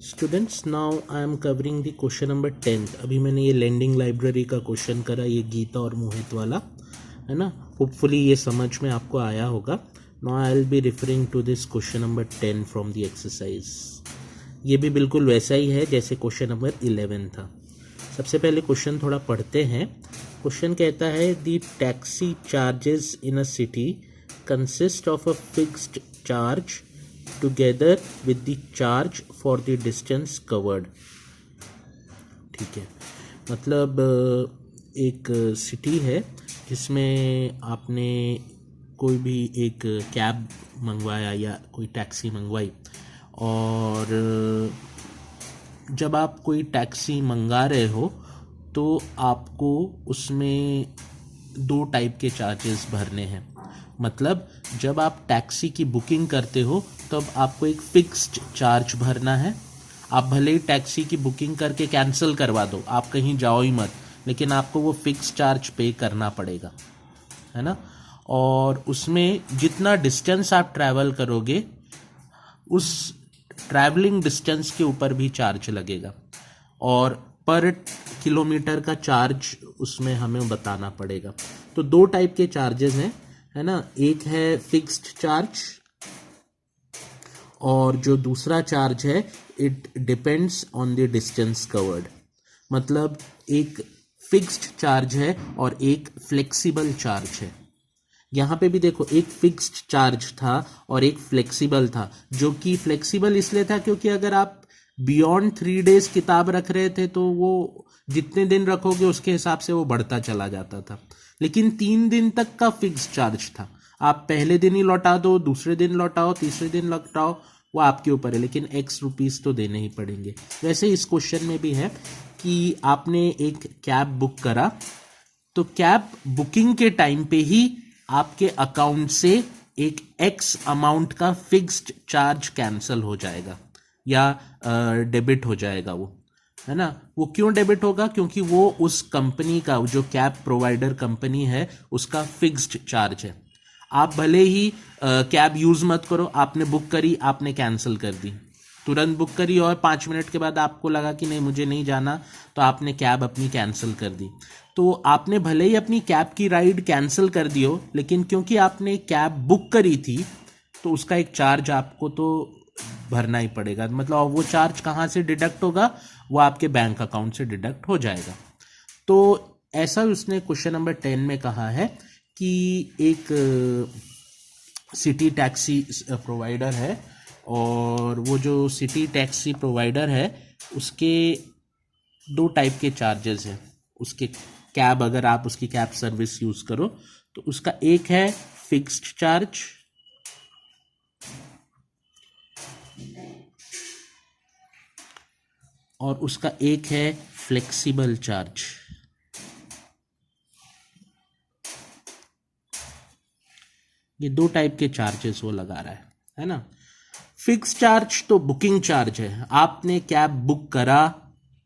Students, now I am covering the question number 10। अभी मैंने ये लैंडिंग लाइब्रेरी का क्वेश्चन करा, ये गीता और मोहित वाला, है ना। होपफुली ये समझ में आपको आया होगा। Now I will be referring to this question number 10 from the exercise. ये भी बिल्कुल वैसा ही है जैसे क्वेश्चन नंबर 11 था। सबसे पहले क्वेश्चन थोड़ा पढ़ते हैं। क्वेश्चन कहता है the taxi charges in a city consist of a fixed charge together with the charge for the distance covered. ठीक है, मतलब एक सिटी है जिसमें आपने कोई भी एक कैब मंगवाया या कोई टैक्सी मंगवाई, और जब आप कोई टैक्सी मंगा रहे हो तो आपको उसमें दो टाइप के चार्जेस भरने हैं। मतलब जब आप टैक्सी की बुकिंग करते हो तब आपको एक फिक्स्ड चार्ज भरना है। आप भले ही टैक्सी की बुकिंग करके कैंसिल करवा दो, आप कहीं जाओ ही मत, लेकिन आपको वो फिक्स चार्ज पे करना पड़ेगा, है ना। और उसमें जितना डिस्टेंस आप ट्रैवल करोगे उस ट्रैवलिंग डिस्टेंस के ऊपर भी चार्ज लगेगा, और पर किलोमीटर का चार्ज उसमें हमें बताना पड़ेगा। तो दो टाइप के चार्जेस हैं, है ना। एक है फिक्स्ड चार्ज और जो दूसरा चार्ज है it depends on the distance covered. मतलब एक फिक्स्ड चार्ज है और एक फ्लेक्सिबल चार्ज है। यहाँ पे भी देखो, एक फिक्स्ड चार्ज था और एक फ्लेक्सिबल था। जो कि फ्लेक्सिबल इसलिए था क्योंकि अगर आप बियॉन्ड 3 days किताब रख रहे थे तो वो जितने दिन रखोगे उसके हिसाब से वो बढ़ता चला जाता था। लेकिन 3 दिन तक का फिक्स्ड चार्ज था। आप पहले दिन ही लौटा दो, दूसरे दिन लौटाओ, तीसरे दिन लौटाओ, वो आपके ऊपर है, लेकिन X रुपीस तो देने ही पड़ेंगे। वैसे इस क्वेश्चन में भी है कि आपने एक कैब बुक करा, तो कैब बुकिंग के टाइम पे ही आपके अकाउंट से एक X अमाउंट का फिक्स्ड चार्ज कैंसिल हो जाएगा या डेबिट हो जाएगा, वो, है ना। वो क्यों डेबिट होगा? क्योंकि वो उस कंपनी का, जो कैब प्रोवाइडर कंपनी है, उसका फिक्स्ड चार्ज है। आप भले ही कैब यूज मत करो, आपने बुक करी, आपने कैंसिल कर दी, तुरंत बुक करी और 5 मिनट के बाद आपको लगा कि नहीं मुझे नहीं जाना, तो आपने कैब अपनी कैंसिल कर दी। तो आपने भले ही अपनी कैब की राइड कैंसिल कर दी हो, लेकिन क्योंकि आपने कैब बुक करी थी तो उसका एक चार्ज आपको तो भरना ही पड़ेगा। मतलब वो चार्ज कहाँ से डिडक्ट होगा? वो आपके बैंक अकाउंट से डिडक्ट हो जाएगा। तो ऐसा उसने क्वेश्चन नंबर 10 में कहा है कि एक सिटी टैक्सी प्रोवाइडर है, और वो जो सिटी टैक्सी प्रोवाइडर है उसके दो टाइप के चार्जेस हैं। उसके कैब, अगर आप उसकी कैब सर्विस यूज करो तो उसका एक है फिक्स्ड चार्ज और उसका एक है फ्लेक्सिबल चार्ज। ये दो टाइप के चार्जेस वो लगा रहा है ना। फिक्स चार्ज तो बुकिंग चार्ज है। आपने कैब बुक करा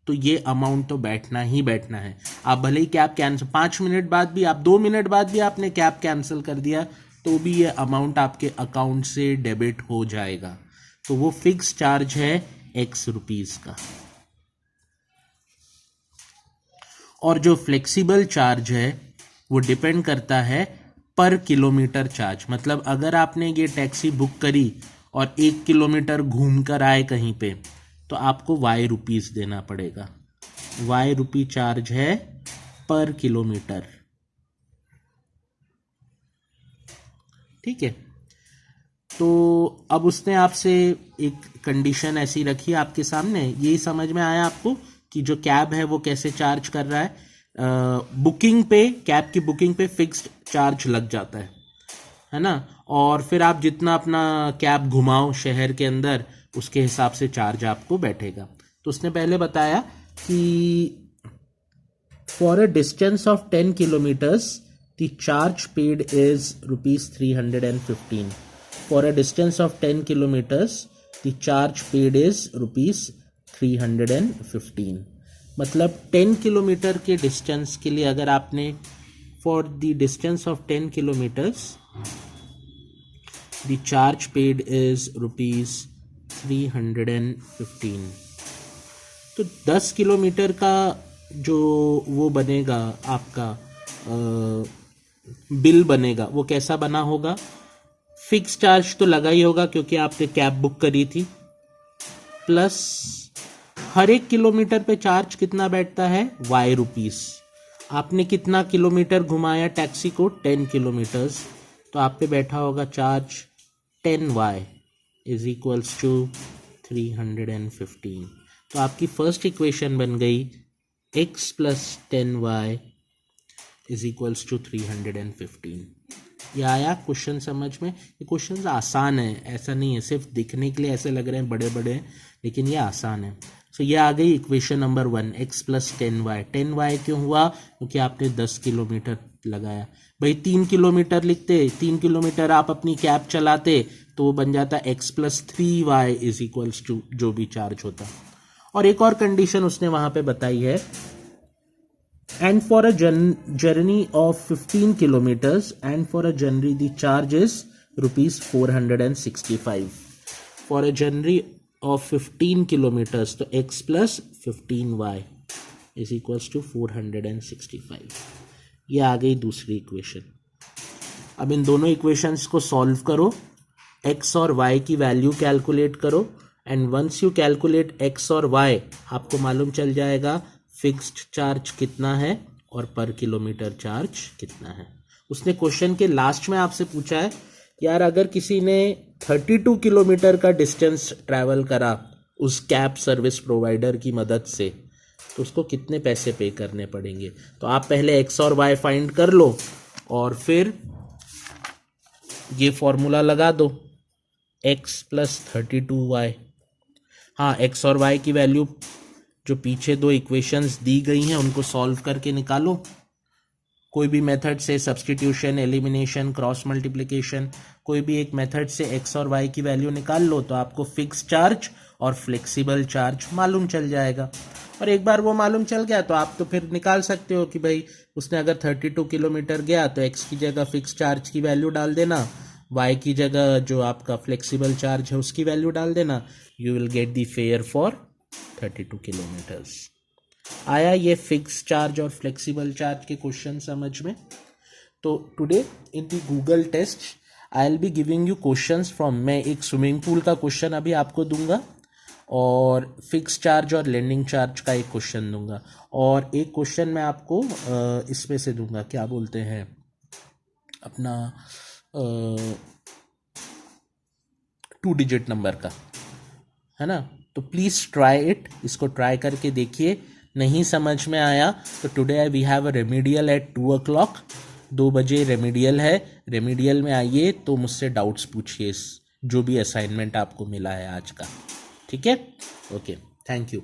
तो ये अमाउंट तो बैठना ही बैठना है। आप भले ही कैब कैंसिल 5 मिनट बाद भी, आप 2 मिनट बाद भी आपने कैब कैंसिल कर दिया तो भी ये अमाउंट आपके अकाउंट से डेबिट हो जाएगा। तो वो फिक्स चार्ज है X रुपीस का। और जो फ्लेक्सिबल चार्ज है वो डिपेंड करता है पर किलोमीटर चार्ज। मतलब अगर आपने ये टैक्सी बुक करी और 1 किलोमीटर घूम कर आए कहीं पे, तो आपको Y रुपीस देना पड़ेगा। Y रुपी चार्ज है पर किलोमीटर। ठीक है, तो अब उसने आपसे एक कंडीशन ऐसी रखी आपके सामने। यही समझ में आया आपको कि जो कैब है वो कैसे चार्ज कर रहा है। बुकिंग पे, कैब की बुकिंग पे फिक्स्ड चार्ज लग जाता है ना। और फिर आप जितना अपना कैब घुमाओ शहर के अंदर, उसके हिसाब से चार्ज आपको बैठेगा। तो उसने पहले बताया कि for a distance of 10 kilometres the charge paid is ₹315। For a distance of 10 kilometres the charge paid is ₹315। मतलब 10 किलोमीटर के डिस्टेंस के लिए अगर आपने, for the distance of 10 kilometres the charge paid is ₹315। तो 10 किलोमीटर का जो वो बनेगा आपका बिल बनेगा वो कैसा बना होगा? फिक्स चार्ज तो लगा ही होगा क्योंकि आपने कैब बुक करी थी, प्लस हर एक किलोमीटर पे चार्ज कितना बैठता है? Y rupees. आपने कितना किलोमीटर घुमाया टैक्सी को? 10 किलोमीटर्स, तो आप पे बैठा होगा charge 10y is equals to 315। तो आपकी फर्स्ट इक्वेशन बन गई x प्लस 10y इज इक्वल्स टू 315। ये आया क्वेश्चन समझ में? ये क्वेश्चन आसान है, ऐसा नहीं है, सिर्फ दिखने के लिए ऐसे लग रहे हैं बड़े बड़े, लेकिन ये आसान है। सो ये आ गई इक्वेशन नंबर 1, x प्लस 10y। 10y क्यों हुआ? क्योंकि आपने 10 किलोमीटर लगाया। भाई 3 किलोमीटर लिखते, 3 किलोमीटर आप अपनी कैब चलाते तो वो बन जाता x प्लस 3y इज इक्वल्स टू जो भी चार्ज होता। और एक और कंडीशन उसने वहां पे बताई है, and for a journey of 15 kilometers and for a journey the charge is rupees 465 for a journey of 15 kilometers, तो x plus 15y is equals to 465। ये आ गई दूसरी इक्वेशन। अब इन दोनों इक्वेशंस को सॉल्व करो, x और y की वैल्यू कैलकुलेट करो, and once you calculate x और y आपको मालूम चल जाएगा फिक्स्ड चार्ज कितना है और पर किलोमीटर चार्ज कितना है। उसने क्वेश्चन के लास्ट में आपसे पूछा है, यार अगर किसी ने 32 किलोमीटर का डिस्टेंस ट्रैवल करा उस कैब सर्विस प्रोवाइडर की मदद से, तो उसको कितने पैसे पे करने पड़ेंगे? तो आप पहले x और y फाइंड कर लो और फिर ये फॉर्मूला लगा दो, x प्लस 32y। हाँ, x और y की वैल्यू जो पीछे दो इक्वेशंस दी गई हैं उनको सॉल्व करके निकालो, कोई भी मेथड से, सब्स्टिट्यूशन, एलिमिनेशन, क्रॉस मल्टीप्लिकेशन, कोई भी एक मेथड से x और y की वैल्यू निकाल लो तो आपको फिक्स चार्ज और फ्लेक्सिबल चार्ज मालूम चल जाएगा। और एक बार वो मालूम चल गया तो आप तो फिर निकाल सकते हो कि भाई उसने अगर 32 किलोमीटर गया तो x की जगह फिक्स चार्ज की वैल्यू डाल देना, y की जगह जो आपका फ्लेक्सिबल चार्ज है उसकी वैल्यू डाल देना, you will get the fare for 32 kilometres. आया ये फिक्स चार्ज और फ्लेक्सिबल चार्ज के क्वेश्चन समझ में? तो today in the Google test I will be giving you questions from, मैं एक स्विमिंग पूल का क्वेश्चन अभी आपको दूंगा और फिक्स चार्ज और लैंडिंग चार्ज का एक क्वेश्चन दूंगा, और एक क्वेश्चन मैं आपको इसमें से दूंगा, क्या बोलते हैं अपना 2 डिजिट नंबर का, है ना? तो प्लीज़ ट्राई इट, इसको ट्राई करके देखिए। नहीं समझ में आया तो today we have a remedial at 2 o'clock, 2 बजे रेमेडियल है, रेमेडियल में आइए तो मुझसे डाउट्स पूछिए जो भी असाइनमेंट आपको मिला है आज का, ठीक है? Okay, thank you.